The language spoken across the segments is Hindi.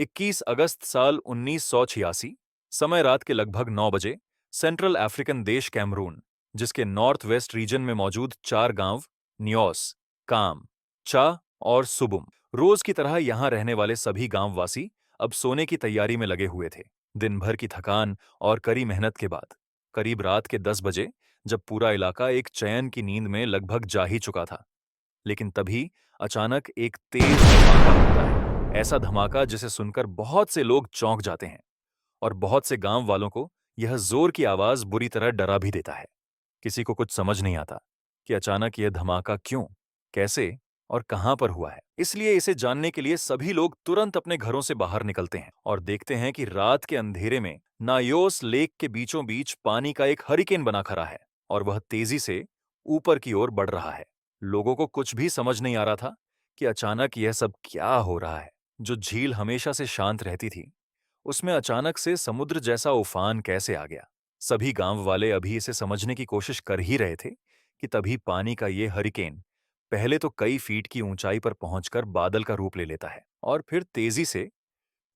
21 अगस्त साल 1986, समय रात के लगभग 9 बजे, सेंट्रल अफ्रीकन देश कैमरून, जिसके नॉर्थ वेस्ट रीजन में मौजूद 4 गांव न्योस, काम, चा और सुबुम, रोज की तरह यहां रहने वाले सभी गांववासी अब सोने की तैयारी में लगे हुए थे। दिन भर की थकान और कड़ी मेहनत के बाद करीब रात के 10 बजे, जब पूरा इलाका एक चैन की नींद में लगभग जा ही चुका था, लेकिन तभी अचानक एक तेज धमाका होता है। ऐसा धमाका जिसे सुनकर बहुत से लोग चौंक जाते हैं और बहुत से गांव वालों को यह जोर की आवाज बुरी तरह डरा भी देता है। किसी को कुछ समझ नहीं आता कि अचानक यह धमाका क्यों, कैसे और कहां पर हुआ है। इसलिए इसे जानने के लिए सभी लोग तुरंत अपने घरों से बाहर निकलते हैं और देखते हैं कि रात के अंधेरे में नायोस लेक के बीचों बीच पानी का एक हरिकेन बना खड़ा है और वह तेजी से ऊपर की ओर बढ़ रहा है। लोगों को कुछ भी समझ नहीं आ रहा था कि अचानक यह सब क्या हो रहा है। जो झील हमेशा से शांत रहती थी, उसमें अचानक से समुद्र जैसा उफान कैसे आ गया। सभी गांव वाले अभी इसे समझने की कोशिश कर ही रहे थे कि तभी पानी का ये हरिकेन पहले तो कई फीट की ऊंचाई पर पहुंचकर बादल का रूप ले लेता है और फिर तेजी से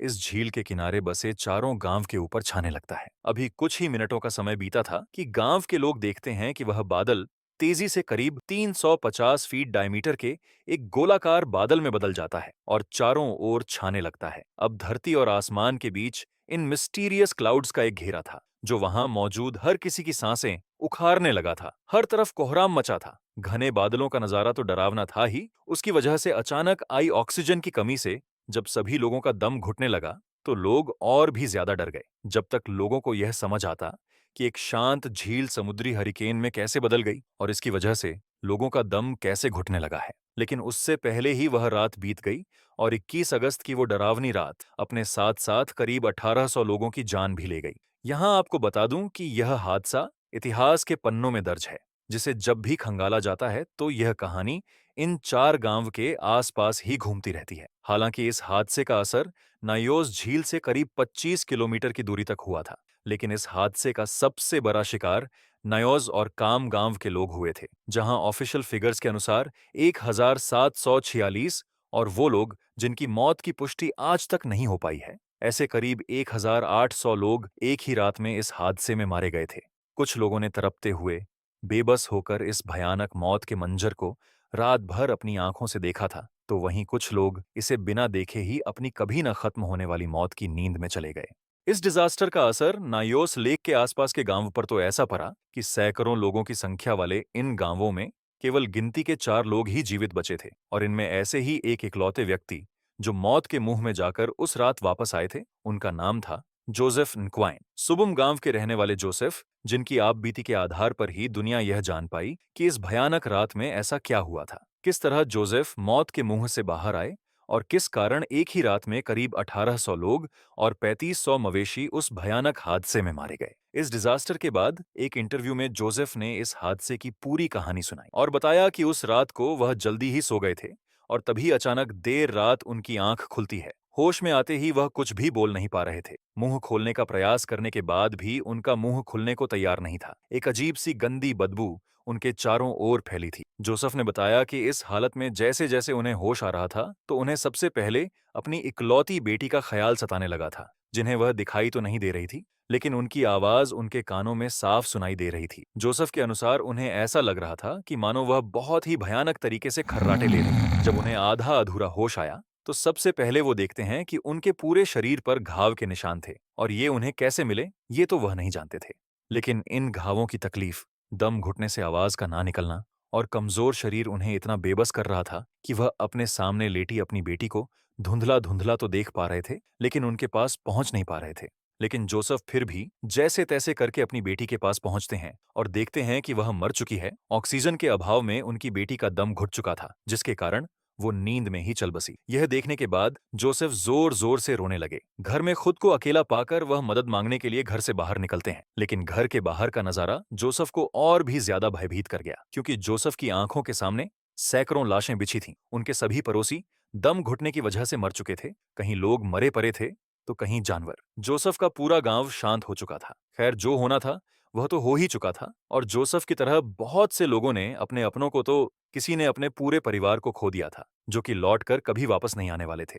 इस झील के किनारे बसे चारों गांव के ऊपर छाने लगता है। अभी कुछ ही मिनटों का समय बीता था कि गांव के लोग देखते हैं कि वह बादल तेजी से करीब 350 फीट डायमीटर के एक गोलाकार बादल में बदल जाता है और चारों ओर छाने लगता है। अब धरती और आसमान के बीच इन मिस्टीरियस क्लाउड्स का एक घेरा था जो वहां मौजूद हर किसी की सांसें उखाड़ने लगा था। हर तरफ कोहराम मचा था। घने बादलों का नजारा तो डरावना था ही, उसकी वजह से अचानक आई ऑक्सीजन की कमी से जब सभी लोगों का दम घुटने लगा तो लोग और भी ज्यादा डर गए। जब तक लोगों को यह समझ आता कि एक शांत झील समुद्री हरिकेन में कैसे बदल गई और इसकी वजह से लोगों का दम कैसे घुटने लगा है। लेकिन उससे पहले ही वह रात बीत गई और 21 अगस्त की वो डरावनी रात अपने साथ साथ करीब 1800 लोगों की जान भी ले गई। यहां आपको बता दूं कि यह हादसा इतिहास के पन्नों में दर्ज है, जिसे जब भी खंगाला जाता है तो यह कहानी इन 4 गांव के आसपास ही घूमती रहती है। हालांकि इस हादसे का असर नायोस झील से करीब 25 किलोमीटर की दूरी तक हुआ था, लेकिन इस हादसे का सबसे बड़ा शिकार नायोस और काम गांव के लोग हुए थे, जहां ऑफिशियल फिगर्स के अनुसार 1746 और वो लोग जिनकी मौत की पुष्टि आज तक नहीं हो पाई है। ऐसे करीब 1800 लोग एक ही रात में इस हादसे में मारे गए थे। कुछ लोगों ने तड़पते हुए बेबस होकर इस भयानक मौत के मंजर को रात भर अपनी आंखों से देखा था, तो वहीं कुछ लोग इसे बिना देखे ही अपनी कभी न खत्म होने वाली मौत की नींद में चले गए। इस डिजास्टर का असर नायोस लेक के आसपास के गांवों पर तो ऐसा पड़ा कि सैकड़ों लोगों की संख्या वाले इन गांवों में केवल गिनती के 4 लोग ही जीवित बचे थे और इनमें ऐसे ही एक इकलौते व्यक्ति जो मौत के मुंह में जाकर उस रात वापस आए थे, उनका नाम था जोसेफ नक्वाइन। सुबुम गांव के रहने वाले जोसेफ, जिनकी आपबीती के आधार पर ही दुनिया यह जान पाई कि इस भयानक रात में ऐसा क्या हुआ था, किस तरह जोसेफ मौत के मुंह से बाहर आए और किस कारण एक ही रात में करीब 1800 लोग और 3500 मवेशी उस भयानक हादसे में मारे गए। इस डिजास्टर के बाद एक इंटरव्यू में जोसेफ ने इस हादसे की पूरी कहानी सुनाई और बताया कि उस रात को वह जल्दी ही सो गए थे और तभी अचानक देर रात उनकी आंख खुलती है। होश में आते ही वह कुछ भी बोल नहीं पा रहे थे। मुंह खोलने का प्रयास करने के बाद भी उनका मुंह खुलने को तैयार नहीं था। एक अजीब सी गंदी बदबू उनके चारों ओर फैली थी। जोसेफ ने बताया कि इस हालत में जैसे जैसे उन्हें होश आ रहा था तो उन्हें सबसे पहले अपनी इकलौती बेटी का ख्याल सताने लगा था, जिन्हें वह दिखाई तो नहीं दे रही थी, लेकिन उनकी आवाज उनके कानों में साफ सुनाई दे रही थी। जोसेफ के अनुसार उन्हें ऐसा लग रहा था कि मानो वह बहुत ही भयानक तरीके से खर्राटे ले रही है। जब उन्हें आधा अधूरा होश आया तो सबसे पहले वो देखते हैं कि उनके पूरे शरीर पर घाव के निशान थे और ये उन्हें कैसे मिले ये तो वह नहीं जानते थे। लेकिन इन घावों की तकलीफ, दम घुटने से आवाज का ना निकलना और कमजोर शरीर उन्हें इतना बेबस कर रहा था कि वह अपने सामने लेटी अपनी बेटी को धुंधला धुंधला तो देख पा रहे थे, लेकिन उनके पास पहुंच नहीं पा रहे थे। लेकिन जोसेफ फिर भी जैसे तैसे करके अपनी बेटी के पास पहुंचते हैं और देखते हैं कि वह मर चुकी है। ऑक्सीजन के अभाव में उनकी बेटी का दम घुट चुका था, जिसके कारण वो नींद में ही चल बसी। यह देखने के बाद जोसेफ जोर जोर से रोने लगे। घर में खुद को अकेला पाकर वह मदद मांगने के लिए घर से बाहर निकलते हैं, लेकिन घर के बाहर का नजारा जोसेफ को और भी ज्यादा भयभीत कर गया, क्योंकि जोसेफ की आंखों के सामने सैकड़ों लाशें बिछी थीं। उनके सभी पड़ोसी दम घुटने की वजह से मर चुके थे। कहीं लोग मरे पड़े थे तो कहीं जानवर। जोसेफ का पूरा गांव शांत हो चुका था। खैर, जो होना था वह तो हो ही चुका था और जोसेफ की तरह बहुत से लोगों ने अपने अपनों को तो किसी ने अपने पूरे परिवार को खो दिया था, जो कि लौटकर कभी वापस नहीं आने वाले थे।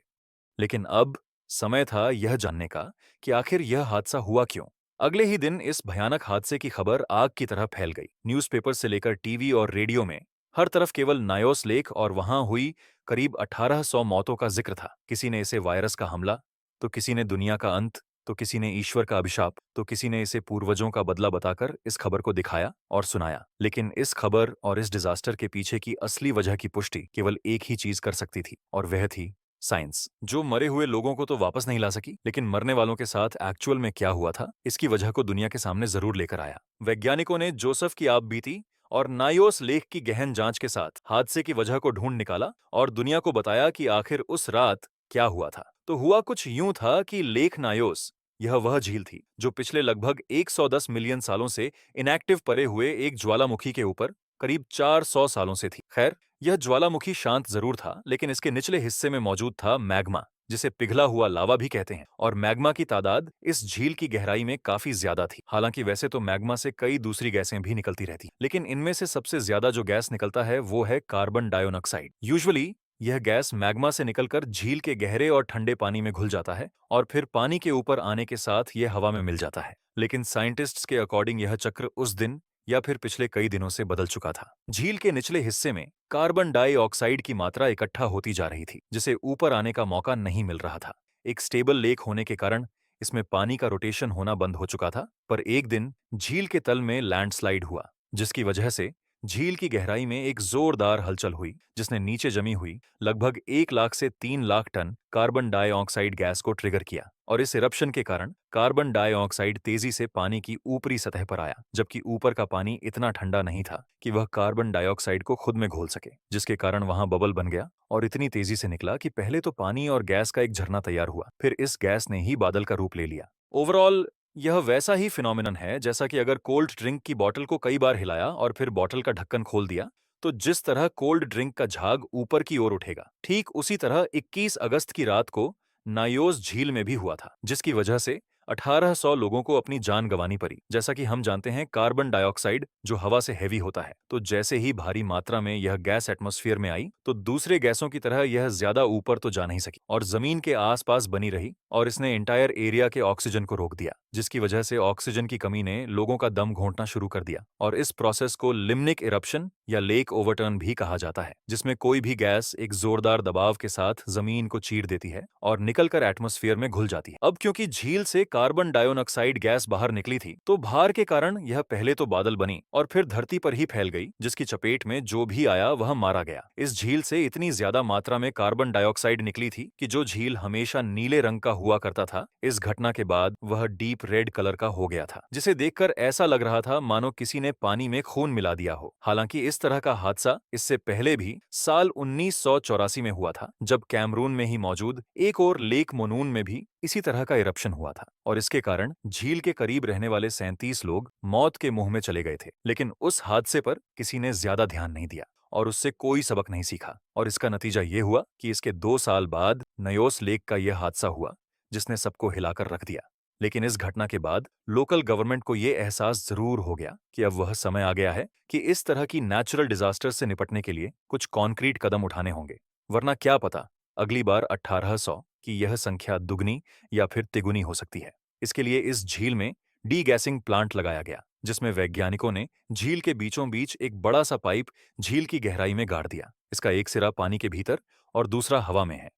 लेकिन अब समय था यह जानने का कि आखिर यह हादसा हुआ क्यों। अगले ही दिन इस भयानक हादसे की खबर आग की तरह फैल गई। न्यूज़पेपर से लेकर टीवी और रेडियो में हर तरफ केवल नायोस लेक और वहां हुई करीब 1800 मौतों का जिक्र था। किसी ने इसे वायरस का हमला, तो किसी ने दुनिया का अंत, तो किसी ने ईश्वर का अभिशाप, तो किसी ने इसे पूर्वजों का बदला बताकर इस खबर को दिखाया और सुनाया। लेकिन इस खबर और इस डिजास्टर के पीछे की असली वजह की पुष्टि केवल एक ही चीज कर सकती थी, और वह थी साइंस। जो मरे हुए लोगों को तो वापस नहीं ला सकी, लेकिन मरने वालों के साथ एक्चुअल में क्या हुआ था, इसकी वजह को दुनिया के सामने जरूर लेकर आया। वैज्ञानिकों ने जोसेफ की आप बीती और नायोस लेख की गहन जांच के साथ हादसे की वजह को ढूंढ निकाला और दुनिया को बताया कि आखिर उस रात क्या हुआ था। तो हुआ कुछ यूं था कि लेक नायोस, यह वह झील थी जो पिछले लगभग 110 मिलियन सालों से इनएक्टिव पड़े हुए एक ज्वालामुखी के ऊपर करीब 400 सालों से थी। खैर, यह ज्वालामुखी शांत जरूर था, लेकिन इसके निचले हिस्से में मौजूद था मैग्मा, जिसे पिघला हुआ लावा भी कहते हैं, और मैग्मा की तादाद इस झील की गहराई में काफी ज्यादा थी। हालांकि वैसे तो मैग्मा से कई दूसरी गैसें भी निकलती रहती, लेकिन इनमें से सबसे ज्यादा जो गैस निकलता है वो है कार्बन डाइऑक्साइड। यूजुअली यह गैस मैग्मा से निकलकर झील के गहरे और ठंडे पानी में घुल जाता है और फिर पानी के ऊपर आने के साथ यह हवा में मिल जाता है। लेकिन साइंटिस्ट्स के अकॉर्डिंग यह चक्र उस दिन या फिर पिछले कई दिनों से बदल चुका था। झील के निचले हिस्से में कार्बन डाइऑक्साइड की मात्रा इकट्ठा होती जा रही थी, जिसे ऊपर आने का मौका नहीं मिल रहा था। एक स्टेबल लेक होने के कारण इसमें पानी का रोटेशन होना बंद हो चुका था, पर एक दिन झील के तल में लैंडस्लाइड हुआ, जिसकी वजह से झील की गहराई में एक जोरदार हलचल हुई, जिसने नीचे जमी हुई लगभग 1 लाख से 3 lakh ton carbon dioxide gas को ट्रिगर किया। और इस इरप्शन के कारण कार्बन डाइऑक्साइड तेजी से पानी की ऊपरी सतह पर आया, जबकि ऊपर का पानी इतना ठंडा नहीं था कि वह कार्बन डाइऑक्साइड को खुद में घोल सके, जिसके कारण वहां बबल बन गया और इतनी तेजी से निकला कि पहले तो पानी और गैस का एक झरना तैयार हुआ, फिर इस गैस ने ही बादल का रूप ले लिया। ओवरऑल यह वैसा ही फिनोमिनन है जैसा कि अगर कोल्ड ड्रिंक की बोतल को कई बार हिलाया और फिर बोतल का ढक्कन खोल दिया, तो जिस तरह कोल्ड ड्रिंक का झाग ऊपर की ओर उठेगा, ठीक उसी तरह 21 अगस्त की रात को नायोस झील में भी हुआ था, जिसकी वजह से 1800 लोगों को अपनी जान गंवानी पड़ी। जैसा कि हम जानते हैं, कार्बन डाइऑक्साइड जो हवा से हैवी होता है, तो जैसे ही भारी मात्रा में यह गैस एटमॉस्फेयर में आई, तो दूसरे गैसों की तरह यह ज्यादा ऊपर तो जा नहीं सकी और जमीन के आसपास बनी रही, और इसने इंटायर एरिया के ऑक्सीजन को रोक दिया, जिसकी वजह से ऑक्सीजन की कमी ने लोगों का दम घोंटना शुरू कर दिया। और इस प्रोसेस को लिम्निक इरप्शन या लेक ओवरटर्न भी कहा जाता है, जिसमें कोई भी गैस एक जोरदार दबाव के साथ जमीन को चीर देती है और निकलकर एटमॉस्फेयर में घुल जाती है। अब क्योंकि झील से कार्बन डाइऑक्साइड गैस बाहर निकली थी, तो भार के कारण यह पहले तो बादल बनी और फिर धरती पर ही फैल गई, जिसकी चपेट में जो भी आया वह मारा गया। इस झील से इतनी ज्यादा मात्रा में कार्बन डाइऑक्साइड निकली थी कि जो झील हमेशा नीले रंग का हुआ करता था, इस घटना के बाद वह डीप रेड कलर का हो गया था, जिसे देखकर ऐसा लग रहा था मानो किसी ने पानी में खून मिला दिया हो। हालांकि इस तरह का हादसा इससे पहले भी साल 1984 में हुआ था, जब कैमरून में ही मौजूद एक और लेक मोनून में भी इसी तरह का इरप्शन हुआ था, और इसके कारण झील के करीब रहने वाले 37 लोग मौत के मुंह में चले गए थे। लेकिन उस हादसे पर किसी ने ज्यादा ध्यान नहीं दिया और उससे कोई सबक नहीं सीखा, और इसका नतीजा ये हुआ कि इसके 2 साल बाद नयोस लेक का यह हादसा हुआ, जिसने सबको हिलाकर रख दिया। लेकिन इस घटना के बाद लोकल गवर्नमेंट को यह एहसास जरूर हो गया कि अब वह समय आ गया है कि इस तरह की नेचुरल डिजास्टर से निपटने के लिए कुछ कॉन्क्रीट कदम उठाने होंगे, वरना क्या पता अगली बार 1800 की यह संख्या दुगनी या फिर तिगुनी हो सकती है। इसके लिए इस झील में डी गैसिंग प्लांट लगाया गया, जिसमें वैज्ञानिकों ने झील के बीचों बीच एक बड़ा सा पाइप झील की गहराई में गाड़ दिया। इसका एक सिरा पानी के भीतर और दूसरा हवा में है,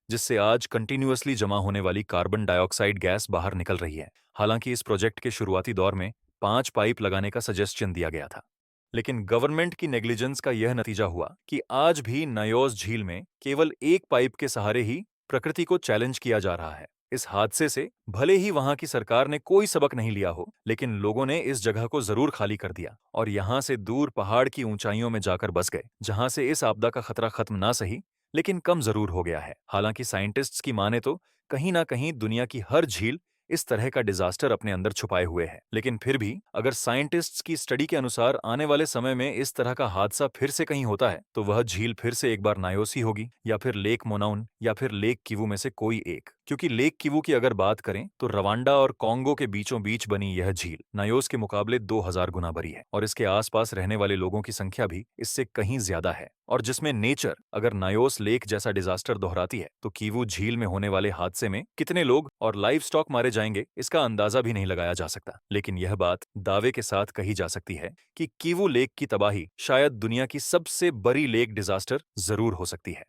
जिससे आज कंटिन्यूअसली जमा होने वाली कार्बन डाइऑक्साइड गैस बाहर निकल रही है। हालांकि इस प्रोजेक्ट के शुरुआती दौर में 5 पाइप लगाने का सजेशन दिया गया था, लेकिन गवर्नमेंट की नेग्लिजेंस का यह नतीजा हुआ कि आज भी नयोस झील में केवल एक पाइप के सहारे ही प्रकृति को चैलेंज किया जा रहा है। इस हादसे से भले ही वहां की सरकार ने कोई सबक नहीं लिया हो, लेकिन लोगों ने इस जगह को जरूर खाली कर दिया और यहां से दूर पहाड़ की ऊंचाइयों में जाकर बस गए, जहां से इस आपदा का खतरा खत्म ना सही, लेकिन कम जरूर हो गया है। हालांकि साइंटिस्ट्स की माने तो कहीं ना कहीं दुनिया की हर झील इस तरह का डिजास्टर अपने अंदर छुपाए हुए है, लेकिन फिर भी अगर साइंटिस्ट्स की स्टडी के अनुसार आने वाले समय में इस तरह का हादसा फिर से कहीं होता है, तो वह झील फिर से एक बार नायोसी होगी, या फिर लेक मोनाउन, या फिर लेक किवू में से कोई एक। क्योंकि लेक किवू की अगर बात करें तो रवांडा और कॉन्गो के बीचों बीच बनी यह झील नायोस के मुकाबले 2000 गुना बड़ी है और इसके आसपास रहने वाले लोगों की संख्या भी इससे कहीं ज्यादा है। और जिसमें नेचर अगर नायोस लेक जैसा डिजास्टर दोहराती है तो किवू झील में होने वाले हादसे में कितने लोग और लाइव स्टॉक मारे जाएंगे इसका अंदाजा भी नहीं लगाया जा सकता। लेकिन यह बात दावे के साथ कही जा सकती है कि किवू लेक की तबाही शायद दुनिया की सबसे बड़ी लेक डिजास्टर जरूर हो सकती है।